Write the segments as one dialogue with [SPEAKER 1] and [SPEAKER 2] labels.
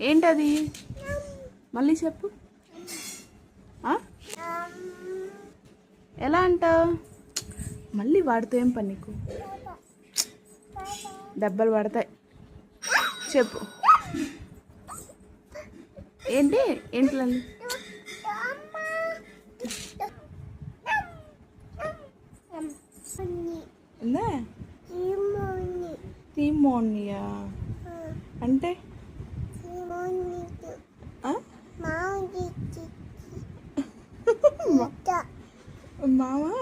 [SPEAKER 1] ఏంటది? మళ్ళీ చెప్పు. ఎలా అంటావు? మళ్ళీ వాడితో ఏం పని నీకు? దెబ్బలు పడతాయి. చెప్పు. ఏంటి ఏంటి తీమోనియా అంటే మావా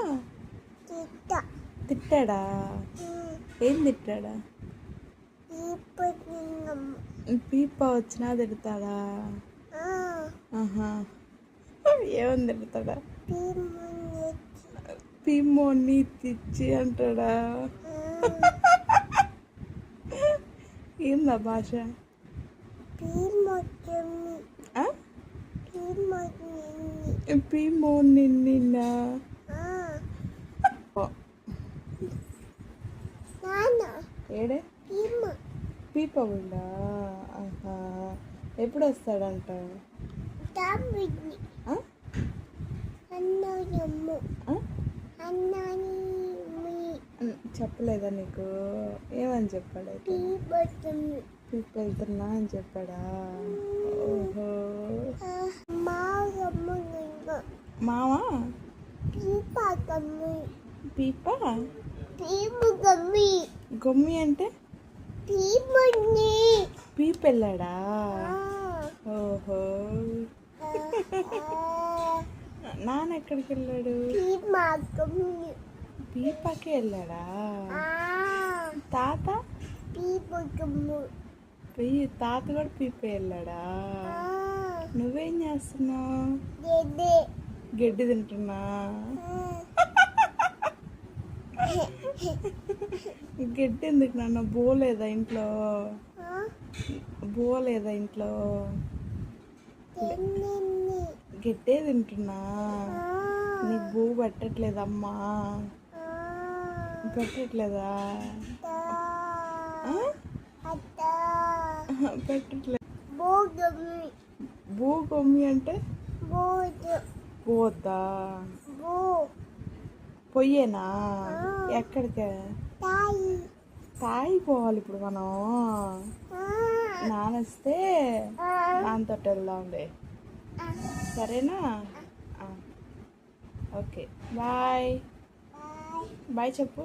[SPEAKER 1] తిట్టాడా? ఏం తిట్టాడా? పీప వచ్చినా తిడతాడా? ఏమని తిడతాడా? పీమోని తిచ్చి అంటాడా? ఏందా భాష? పీమోని నిన్న ఏడే పీప ఉందా? ఎప్పుడు వస్తాడంట? చెప్పలేదా నీకు? ఏమని చెప్పాడు? పీప వెళ్తున్నా అని చెప్పాడా? ఓహో మావా పీప గమ్మి అంటే పీప వెళ్ళాడా? ఓహో నాన్న ఎక్కడికి వెళ్ళాడు? పీపకి వెళ్ళాడా? తాత తాత కూడా పీప వెళ్ళాడా? నువ్వేం చేస్తున్నావు? గడ్డి తింటున్నా. గడ్డి ఎందుకు నాన్న? బోలేదా ఇంట్లో? బోలేదా ఇంట్లో? గడ్డే తింటున్నా. నీకు బూ పెట్టట్లేదమ్మా? పెట్టట్లేదా? పెట్టట్లేదు. బూ గమ్మి అంటే పోద్దా? పొయ్యేనా? ఎక్కడికే? తాయి పోవాలి ఇప్పుడు మనం. నానొస్తే నాన్నతో వెళ్దాంలే. సరేనా? Okay bye. బాయ్ చెప్పు.